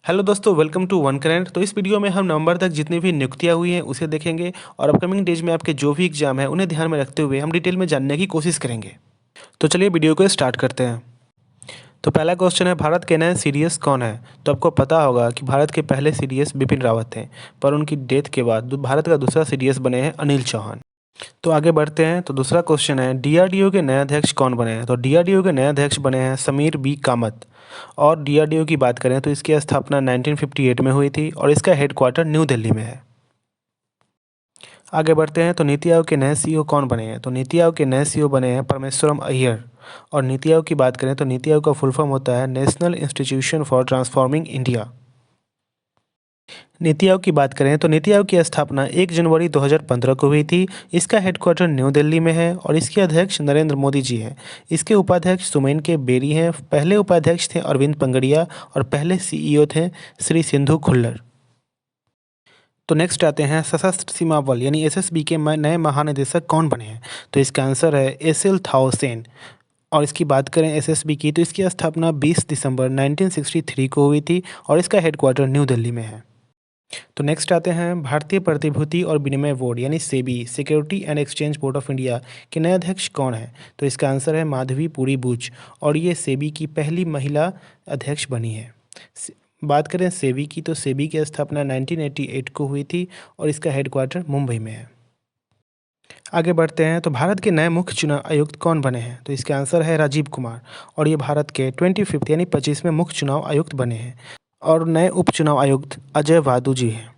Hello दोस्तों, welcome to one current. तो इस वीडियो में हम नवंबर तक जितनी भी नियुक्तियां हुई हैं उसे देखेंगे और अपकमिंग डेज में आपके जो भी एग्जाम है उन्हें ध्यान में रखते हुए हम डिटेल में जानने की कोशिश करेंगे। तो चलिए वीडियो को स्टार्ट करते हैं। तो पहला क्वेश्चन है, भारत के नए सीडीएस कौन है? तो आपको पता होगा कि भारत के पहले सीडीएस बिपिन रावत थे, पर उनकी डेथ के बाद भारत का दूसरा सीडीएस बने हैं अनिल चौहान। तो आगे बढ़ते हैं। तो दूसरा क्वेश्चन है, डीआरडीओ के नए अध्यक्ष कौन बने हैं? तो डीआरडीओ के नए अध्यक्ष बने हैं समीर बी कामत। और डीआरडीओ की बात करें तो इसकी स्थापना 1958 में हुई थी और इसका हेडक्वार्टर न्यू दिल्ली में है। आगे बढ़ते हैं। तो नीति आयोग के नए सीईओ कौन बने हैं? तो नीति आयोग के नए सीईओ बने हैं परमेश्वरम अय्यर। और नीति आयोग की बात करें तो नीति आयोग का फुल फॉर्म होता है national institution for transforming India. NITI Aayog की बात करें तो नीति आयोग की स्थापना 1 जनवरी 2015 को हुई थी। इसका हेडक्वार्टर न्यू दिल्ली में है और इसके अध्यक्ष नरेंद्र मोदी जी हैं। इसके उपाध्यक्ष सुमेन के बेरी हैं। पहले उपाध्यक्ष थे अरविंद पंगड़िया और पहले सीईओ थे श्री सिंधु खुल्लर। तो नेक्स्ट आते हैं, सशस्त्र सीमा बल यानी एसएसबी के नए महानिदेशक कौन बने हैं? तो इसका आंसर है एसिल थाओसेन। और इसकी बात करें एसएसबी की तो इसकी स्थापना 20 दिसंबर 1963 को हुई थी और इसका हेडक्वार्टर न्यू दिल्ली में है। तो नेक्स्ट आते हैं, भारतीय प्रतिभूति और विनिमय बोर्ड यानी SEBI security and exchange board of India के नए अध्यक्ष कौन है? तो इसका आंसर है माधवी पुरी बुच और ये सेबी की पहली महिला अध्यक्ष बनी है। बात करें सेबी की तो सेबी की स्थापना 1988 को हुई थी और इसका हेडक्वार्टर मुंबई में है। आगे बढ़ते हैं। तो भारत के नए मुख्य चुनाव आयुक्त कौन बने हैं? तो इसका आंसर है राजीव कुमार और ये भारत के 25th यानी 25वें मुख्य चुनाव आयुक्त बने हैं। और नए उप चुनाव आयुक्त अजय वादू जी हैं।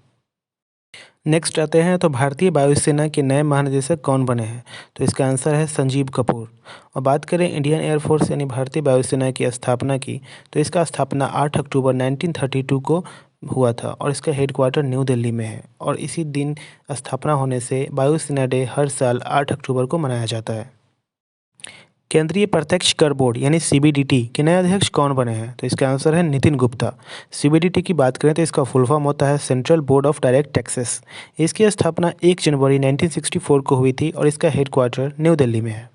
नेक्स्ट आते हैं। तो भारतीय वायुसेना के नए महानिदेशक कौन बने हैं? तो इसका आंसर है संजीव कपूर। और बात करें इंडियन एयरफोर्स यानी भारतीय वायुसेना की स्थापना की तो इसका स्थापना 8 अक्टूबर 1932 को हुआ था और इसका हेडक्वार्टर न्यू दिल्ली में है। और इसी दिन स्थापना होने से वायुसेना डे हर साल 8 अक्टूबर को मनाया जाता है। केंद्रीय प्रत्यक्ष कर बोर्ड यानी सीबीडीटी के नए अध्यक्ष कौन बने हैं? तो इसका आंसर है नितिन गुप्ता। सीबीडीटी की बात करें तो इसका फुल फॉर्म होता है central board of direct taxes. इसकी स्थापना 1 जनवरी 1964 को हुई थी और इसका हेडक्वार्टर न्यू दिल्ली में है।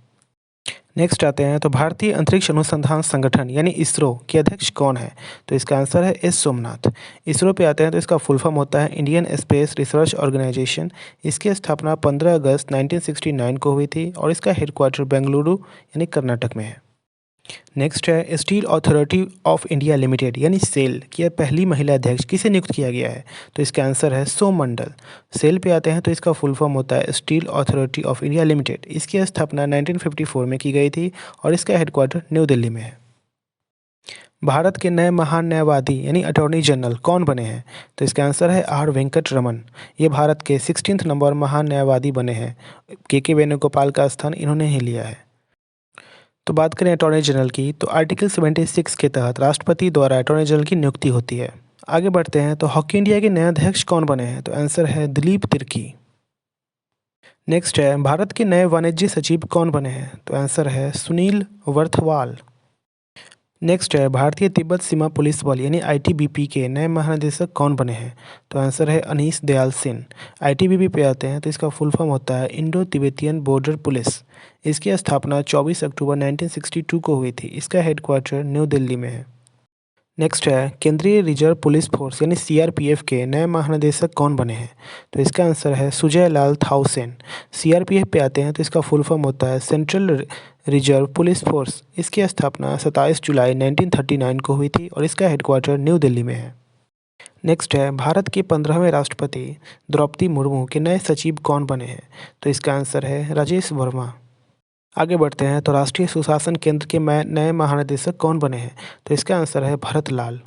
नेक्स्ट आते हैं। तो भारतीय अंतरिक्ष अनुसंधान संगठन यानी इसरो के अध्यक्ष कौन है? तो इसका आंसर है एस सोमनाथ। इसरो पे आते हैं तो इसका फुल फॉर्म होता है इंडियन स्पेस रिसर्च ऑर्गेनाइजेशन। इसकी स्थापना 15 अगस्त 1969 को हुई थी और इसका हेडक्वार्टर बेंगलुरु यानी कर्नाटक में है। नेक्स्ट है, steel authority of India limited यानी सेल की पहली महिला अध्यक्ष किसे नियुक्त किया गया है? तो इसका आंसर है सोम मंडल। सेल पे आते हैं तो इसका फुल फॉर्म होता है steel authority of India limited. इसकी स्थापना 1954 में की गई थी और इसका हेडक्वार्टर न्यू दिल्ली में है। भारत के नए महान न्यायवादी यानी अटॉर्नी जनरल कौन बने हैं? तो इसका आंसर है आर वेंकट रमन। ये भारत के 16th नंबर महान न्यायवादी बने हैं। के वेणुगोपाल का स्थान इन्होंने ही लिया है। तो बात करें अटॉर्नी जनरल की तो आर्टिकल 76 के तहत राष्ट्रपति द्वारा अटॉर्नी जनरल की नियुक्ति होती है। आगे बढ़ते हैं। तो हॉकी इंडिया के नए अध्यक्ष कौन बने हैं? तो आंसर है दिलीप तिर्की। नेक्स्ट है, भारत के नए वाणिज्य सचिव कौन बने हैं? तो आंसर है सुनील वर्थवाल। नेक्स्ट है, भारतीय तिब्बत सीमा पुलिस बल यानी आईटीबीपी के नए महानिदेशक कौन बने हैं? तो आंसर है अनीश दयाल सिंह। आईटीबीपी पे आते हैं तो इसका फुल फॉर्म होता है इंडो तिब्बतियन बॉर्डर पुलिस। इसकी स्थापना 24 अक्टूबर 1962 को हुई थी। इसका हेडक्वार्टर न्यू दिल्ली में है। नेक्स्ट है, केंद्रीय रिजर्व पुलिस फोर्स यानी सीआरपीएफ के नए महानिदेशक कौन बने हैं? तो इसका आंसर है सुजय लाल थाउसेन। सीआरपीएफ पे आते हैं तो इसका फुल फॉर्म होता है सेंट्रल रिजर्व पुलिस फोर्स। इसकी स्थापना 27 जुलाई 1939 को हुई थी और इसका हेडक्वार्टर न्यू दिल्ली में है। नेक्स्ट है, भारत के 15वें राष्ट्रपति द्रौपदी मुर्मू के नए सचिव कौन बने हैं? तो इसका आंसर है राजेश वर्मा। आगे बढ़ते हैं। तो राष्ट्रीय सुशासन केंद्र के नए महानिदेशक कौन बने हैं? तो इसका आंसर है भरत लाल।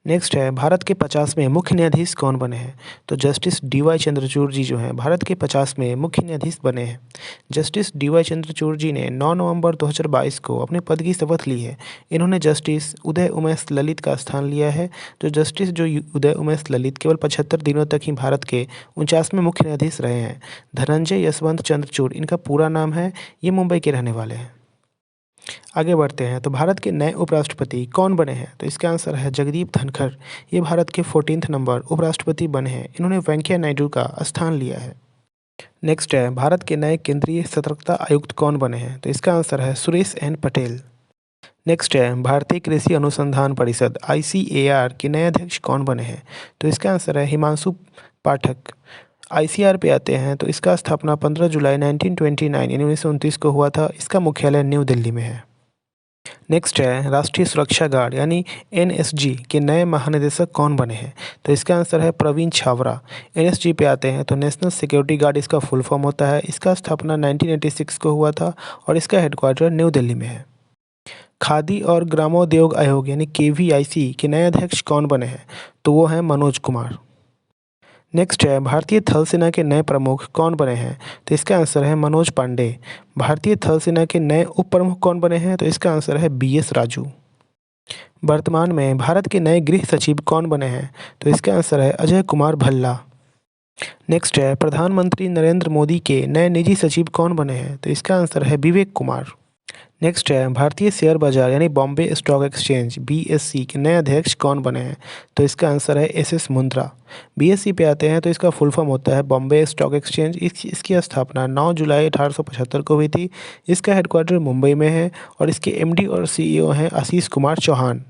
नेक्स्ट है, भारत के 50वें मुख्य न्यायाधीश कौन बने हैं? तो जस्टिस डीवाई चंद्रचूड़ जी जो हैं भारत के 50वें मुख्य न्यायाधीश बने हैं। जस्टिस डीवाई चंद्रचूड़ जी ने 9 नवंबर 2022 को अपने पद की शपथ ली है। इन्होंने जस्टिस उदय उमेश ललित का स्थान लिया है। जो जस्टिस उदय उमेश ललित केवल 75 दिनों तक ही भारत के 49वें मुख्य न्यायाधीश रहे हैं। धनंजय यशवंत चंद्रचूड़ इनका पूरा नाम है। ये मुंबई के रहने वाले हैं। आगे बढ़ते हैं। तो भारत के नए उपराष्ट्रपति कौन बने हैं? तो इसका आंसर है जगदीप धनखड़। ये भारत के 14th नंबर उपराष्ट्रपति बने हैं। इन्होंने वेंकैया नायडू का स्थान लिया है। नेक्स्ट है, भारत के नए केंद्रीय सतर्कता आयुक्त कौन बने हैं? तो इसका आंसर है सुरेश एन पटेल। नेक्स्ट है भारतीय कृषि अनुसंधान परिषद ICAR के नए अध्यक्ष कौन बने हैं? तो इसका आंसर है हिमांशु पाठक। ICAR पे आते हैं तो इसका स्थापना 15 जुलाई 1929 यानी 1929 को हुआ था। इसका मुख्यालय न्यू दिल्ली में है। नेक्स्ट है राष्ट्रीय सुरक्षा गार्ड यानी NSG के नए महानिदेशक कौन बने हैं? तो इसका आंसर है प्रवीण छावरा। NSG पे आते हैं तो नेशनल सिक्योरिटी गार्ड इसका फुल फॉर्म होता है। इसका स्थापना 1986 को हुआ था और इसका हेडक्वार्टर न्यू दिल्ली में है। खादी और ग्रामोद्योग आयोग यानी KVIC के नए अध्यक्ष कौन बने हैं? तो वो हैं मनोज कुमार। नेक्स्ट है भारतीय थल सेना के नए प्रमुख कौन बने हैं? तो इसका आंसर है मनोज पांडे। भारतीय थल सेना के नए उप प्रमुख कौन बने हैं? तो इसका आंसर है BS राजू। वर्तमान में भारत के नए गृह सचिव कौन बने हैं? तो इसका आंसर है अजय कुमार भल्ला। नेक्स्ट है प्रधानमंत्री नरेंद्र मोदी के नए निजी सचिव कौन बने हैं? तो इसका आंसर है विवेक कुमार। नेक्स्ट है भारतीय शेयर बाजार यानी बॉम्बे स्टॉक एक्सचेंज BSE के नए अध्यक्ष कौन बने हैं? तो इसका आंसर है SS मुंद्रा। BSE पे आते हैं तो इसका फुल फॉर्म होता है बॉम्बे स्टॉक एक्सचेंज। इसकी स्थापना 9 जुलाई 1875 को हुई थी। इसका हेडक्वार्टर मुंबई में है और इसके MD और CEO हैं आशीष कुमार चौहान।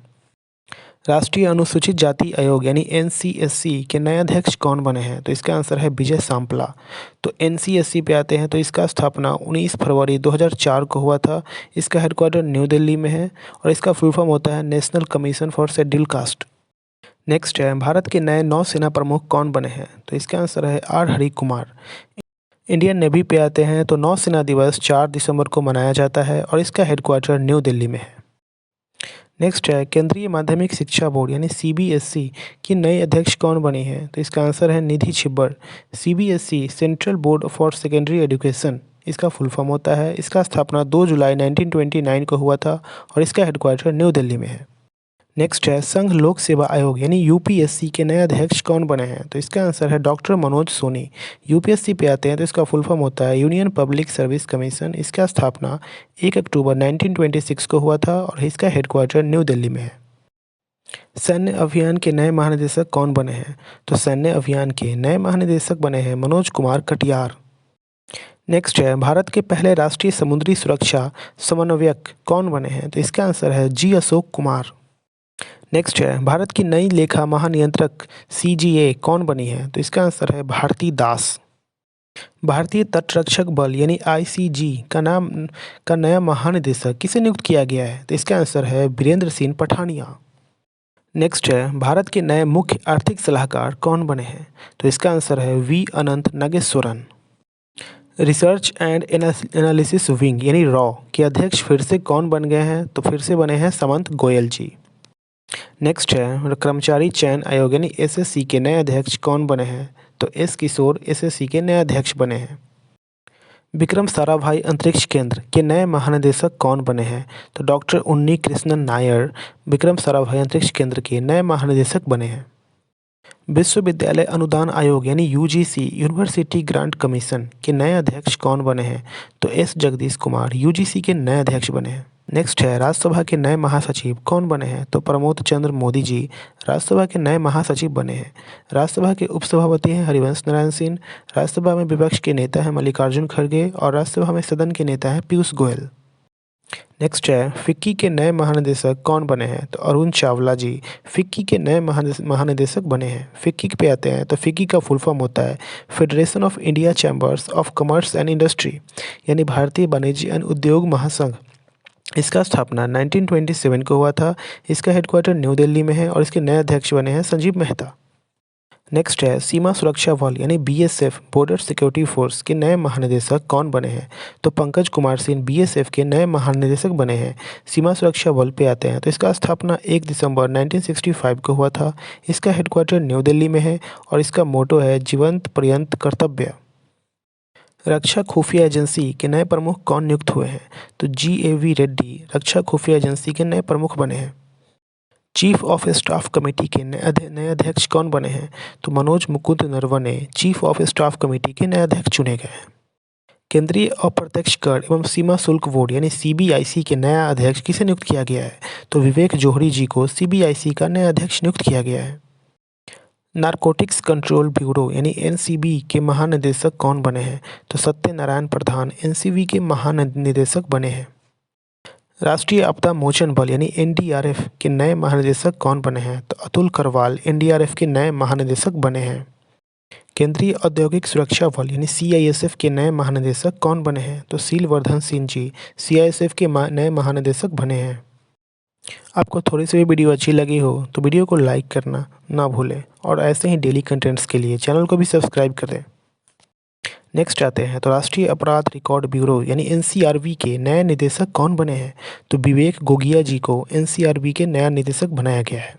राष्ट्रीय अनुसूचित जाति आयोग यानी NCSC के नए अध्यक्ष कौन बने हैं? तो इसका आंसर है विजय सांपला। तो NCSC पे आते हैं तो इसका स्थापना 19 फरवरी 2004 को हुआ था। इसका हेडक्वार्टर न्यू दिल्ली में है और इसका फुल फॉर्म होता है national commission for schedule caste. Next है भारत के नए नौसेना प्रमुख कौन बने हैं? तो इसका आंसर है R Hari Kumar. Indian navy पे आते हैं तो नौसेना दिवस 4 दिसंबर को मनाया जाता है और इसका हेडक्वार्टर न्यू दिल्ली में है। नेक्स्ट है केंद्रीय माध्यमिक शिक्षा बोर्ड यानी CBSE की नई अध्यक्ष कौन बनी है? तो इसका आंसर है Nidhi Chhibber. CBSE central board for secondary education इसका फुल फॉर्म होता है। इसका स्थापना 2 जुलाई 1929 को हुआ था और इसका हेडक्वार्टर न्यू दिल्ली में है। नेक्स्ट है संघ लोक सेवा आयोग यानी UPSC के नए अध्यक्ष कौन बने हैं? तो इसका आंसर है डॉक्टर मनोज सोनी। UPSC पे आते हैं तो इसका फुल फॉर्म होता है यूनियन पब्लिक सर्विस कमीशन। इसका स्थापना 1 अक्टूबर 1926 को हुआ था और इसका हेडक्वार्टर न्यू दिल्ली में है। सैन्य अभियान के नए महानिदेशक कौन बने हैं? तो सैन्य अभियान के नए महानिदेशक बने हैं मनोज कुमार कटियार। नेक्स्ट है भारत के पहले राष्ट्रीय समुद्री सुरक्षा समन्वयक कौन बने हैं? तो इसका आंसर है G अशोक कुमार। नेक्स्ट है भारत की नई लेखा महानियंत्रक CGA कौन बनी है? तो इसका आंसर है भारती दास। भारतीय तटरक्षक बल यानी ICG का नया महानिदेशक किसे नियुक्त किया गया है? तो इसका आंसर है बीरेंद्र सिंह पठानिया। नेक्स्ट है भारत के नए मुख्य आर्थिक सलाहकार कौन बने हैं? तो इसका आंसर है V Anant Nageswaran. Research and analysis wing यानी रॉ के अध्यक्ष फिर से कौन बन गए हैं? तो फिर से बने हैं समंत गोयल जी। नेक्स्ट है कर्मचारी चयन आयोग यानी SSC के नए अध्यक्ष कौन बने हैं? तो S किशोर SSC के नए अध्यक्ष बने हैं। विक्रम साराभाई अंतरिक्ष केंद्र के नए महानिदेशक कौन बने हैं? तो डॉक्टर उन्नी कृष्णन नायर विक्रम साराभाई अंतरिक्ष केंद्र के नए महानिदेशक बने हैं। विश्वविद्यालय अनुदान आयोग यानी UGC यूनिवर्सिटी ग्रांट कमीशन के नए अध्यक्ष कौन बने हैं? तो S जगदीश कुमार UGC के नए अध्यक्ष बने हैं। नेक्स्ट है राज्यसभा के नए महासचिव कौन बने हैं? तो प्रमोद चंद्र मोदी जी राज्यसभा के नए महासचिव बने हैं। राज्यसभा के उपसभापति हैं हरिवंश नारायण सिंह। राज्यसभा में विपक्ष के नेता हैं मल्लिकार्जुन खड़गे और राज्यसभा में सदन के नेता हैं पीयूष गोयल। नेक्स्ट है फिक्की के नए महानिदेशक कौन बने हैं? तो अरुण चावला जी फिक्की के नए महानिदेशक बने हैं। फिक्की पे आते हैं तो फिक्की का फुल फॉर्म होता है federation of India chambers of commerce and industry यानी भारतीय वाणिज्य एवं उद्योग महासंघ। इसका स्थापना 1927 को हुआ था। इसका हेडक्वार्टर न्यू दिल्ली में है और इसके नए अध्यक्ष बने हैं संजीव मेहता। नेक्स्ट है सीमा सुरक्षा बल यानी BSF बॉर्डर सिक्योरिटी फोर्स के नए महानिदेशक कौन बने हैं? तो पंकज कुमार सिंह BSF के नए महानिदेशक बने हैं। सीमा सुरक्षा बल पे आते हैं तो इसका स्थापना 1 दिसंबर 1965 को हुआ था। इसका हेडक्वार्टर न्यू दिल्ली में है और इसका मोटो है जीवंत पर्यंत कर्तव्य। रक्षा खुफिया एजेंसी के नए प्रमुख कौन नियुक्त हुए हैं? तो GAV रेड्डी रक्षा खुफिया एजेंसी के नए प्रमुख बने हैं। चीफ ऑफ स्टाफ कमेटी के नए अध्यक्ष कौन बने हैं? तो Manoj Mukund Naravane chief of staff committee के नए अध्यक्ष चुने गए हैं। केंद्रीय अप्रत्यक्ष कर एवं सीमा शुल्क बोर्ड यानी CBIC के नया अध्यक्ष किसे नियुक्त किया गया है? तो विवेक जोहरी जी को CBIC का नया अध्यक्ष नियुक्त किया गया है। नारकोटिक्स कंट्रोल ब्यूरो यानी NCB के महानिदेशक कौन बने हैं? तो सत्यनारायण प्रधान NCB के महानिदेशक बने हैं। राष्ट्रीय आपदा मोचन बल यानी एनडीआरएफ के नए महानिदेशक कौन बने हैं? तो अतुल करवाल एनडीआरएफ के नए महानिदेशक बने हैं। केंद्रीय औद्योगिक सुरक्षा बल यानी सीआईएसएफ के नए महानिदेशक कौन बने हैं? तो शीलवर्धन सिंह जी सीआईएसएफ के नए महानिदेशक बने हैं। आपको थोड़ी सी भी वीडियो अच्छी लगी हो तो वीडियो को लाइक करना ना भूलें और ऐसे ही डेली कंटेंट्स के लिए चैनल को भी सब्सक्राइब करें। नेक्स्ट आते हैं तो राष्ट्रीय अपराध रिकॉर्ड ब्यूरो यानी एनसीआरबी के नए निदेशक कौन बने हैं? तो विवेक गोगिया जी को एनसीआरबी के नया निदेशक बनाया गया है।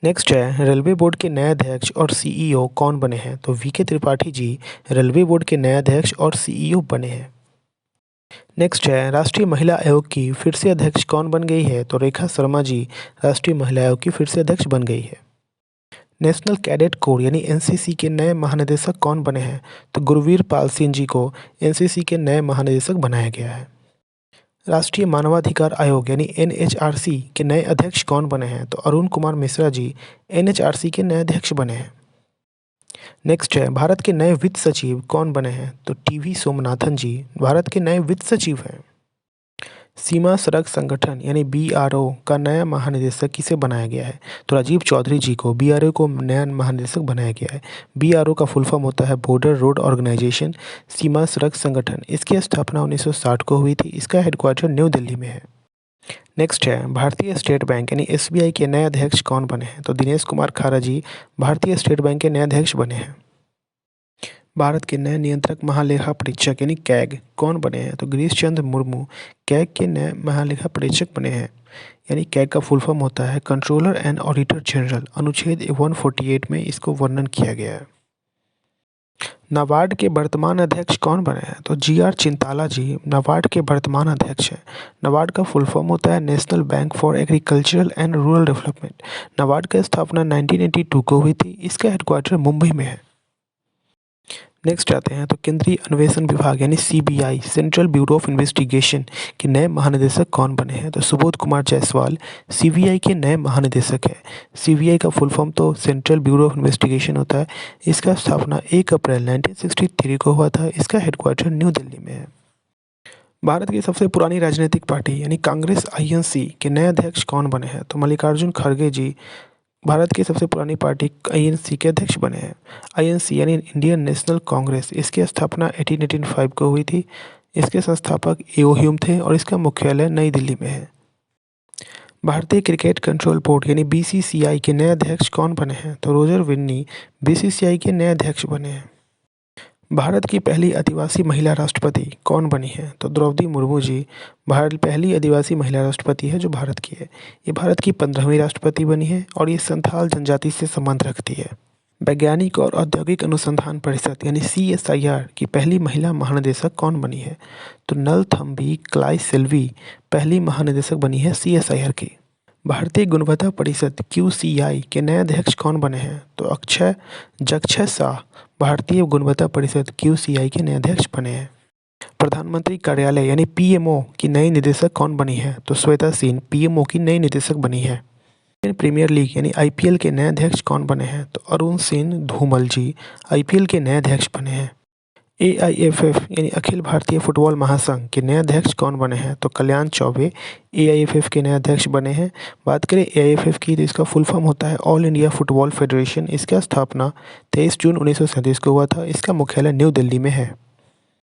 नेक्स्ट है रेलवे बोर्ड के नए अध्यक्ष और सीईओ कौन बने हैं? तो VK Tripathi ji railway board के नए अध्यक्ष और सीईओ बने हैं। नेक्स्ट है राष्ट्रीय महिला आयोग की फिर से अध्यक्ष कौन बन गई है? तो रेखा शर्मा जी राष्ट्रीय महिला आयोग की फिर से अध्यक्ष बन गई है। नेशनल कैडेट कोर यानी एनसीसी के नए महानिदेशक कौन बने हैं? तो गुरवीर पाल सिंह जी को एनसीसी के नए महानिदेशक बनाया गया है। राष्ट्रीय मानवाधिकार आयोग यानी एनएचआरसी के नए अध्यक्ष कौन बने हैं? तो अरुण कुमार मिश्रा जी एनएचआरसी के नए अध्यक्ष बने हैं। नेक्स्ट है भारत के नए वित्त सचिव कौन बने हैं? तो टीवी सोमनाथन जी भारत के नए वित्त सचिव हैं। सीमा सड़क संगठन यानी बीआरओ का नया महानिदेशक किसे बनाया गया है? तो राजीव चौधरी जी को बीआरओ को नया महानिदेशक बनाया गया है। बीआरओ का फुल फॉर्म होता है बॉर्डर रोड ऑर्गेनाइजेशन सीमा सड़क संगठन। इसकी स्थापना 1960 को हुई थी। इसका हेडक्वार्टर न्यू दिल्ली में है। नेक्स्ट है भारतीय स्टेट बैंक यानी एसबीआई के नए अध्यक्ष कौन बने हैं? तो दिनेश कुमार खारा जी भारतीय स्टेट बैंक के नए अध्यक्ष बने हैं। भारत के नए नियंत्रक महालेखा परीक्षक यानी कैग कौन बने हैं? तो गिरीश चंद्र मुर्मू कैग के नए महालेखा परीक्षक बने हैं। यानी कैग का फुल फॉर्म होता है कंट्रोलर एंड ऑडिटर जनरल। अनुच्छेद 148 में इसको वर्णन किया गया है। नाबार्ड के वर्तमान अध्यक्ष कौन बने हैं? तो जीआर चिंताला जी नाबार्ड के वर्तमान अध्यक्ष हैं। नाबार्ड का फुल फॉर्म होता है national bank for agricultural and rural development. NABARD की स्थापना 1982 को हुई थी। इसका हेडक्वार्टर मुंबई में है। नेक्स्ट आते हैं तो केंद्रीय अन्वेषण विभाग यानी CBI central bureau of investigation के नए महानिदेशक कौन बने हैं? तो सुबोध कुमार जायसवाल सीबीआई के नए महानिदेशक है। सीबीआई का फुल फॉर्म तो सेंट्रल ब्यूरो ऑफ इन्वेस्टिगेशन होता है। इसका स्थापना 1 अप्रैल 1963 को हुआ था। इसका हेडक्वार्टर न्यू दिल्ली में है। भारत की सबसे पुरानी राजनीतिक पार्टी यानी कांग्रेस आईएनसी के नए अध्यक्ष कौन बने हैं? तो मल्लिकार्जुन खड़गे जी भारत की सबसे पुरानी पार्टी आईएनसी के अध्यक्ष बने हैं। आईएनसी यानी इंडियन नेशनल कांग्रेस इसकी स्थापना 1885 को हुई थी। इसके संस्थापक एओ ह्यूम थे और इसका मुख्यालय नई दिल्ली में है। भारतीय क्रिकेट कंट्रोल बोर्ड यानी बीसीसीआई के नए अध्यक्ष कौन बने हैं? तो रोजर विन्नी बीसीसीआई के नए अध्यक्ष बने हैं। भारत की पहली आदिवासी महिला राष्ट्रपति कौन बनी है? तो द्रौपदी मुर्मू जी भारत पहली आदिवासी महिला राष्ट्रपति है जो भारत की है। ये भारत की 15वीं राष्ट्रपति बनी है और ये संथाल जनजाति से संबंध रखती है। वैज्ञानिक और औद्योगिक अनुसंधान परिषद यानी सीएसआईआर की पहली महिला महानिदेशक कौन बनी है? तो नलथम्बी क्लाई सेल्वी पहली महानिदेशक बनी है सीएसआईआर की। भारतीय गुणवत्ता परिषद क्यूसीआई के नए अध्यक्ष कौन बने हैं? तो अक्षय जगक्षय शाह भारतीय गुणवत्ता परिषद क्यूसीआई के नए अध्यक्ष बने हैं। प्रधानमंत्री कार्यालय यानी पीएमओ की नई निदेशक कौन बनी है? तो श्वेता सिंह पीएमओ की नई निदेशक बनी है। प्रीमियर लीग यानी आईपीएल के नए अध्यक्ष कौन बने हैं? तो अरुण सिंह धूमल जी आईपीएल के नए अध्यक्ष बने हैं। एआईएफएफ यानी अखिल भारतीय फुटबॉल महासंघ के नए अध्यक्ष कौन बने हैं? तो कल्याण चौबे एआईएफएफ के नए अध्यक्ष बने हैं। बात करें एआईएफएफ की तो इसका फुल फॉर्म होता है ऑल इंडिया फुटबॉल फेडरेशन। इसका स्थापना 23 जून 1937 को हुआ था। इसका मुख्यालय न्यू दिल्ली में है।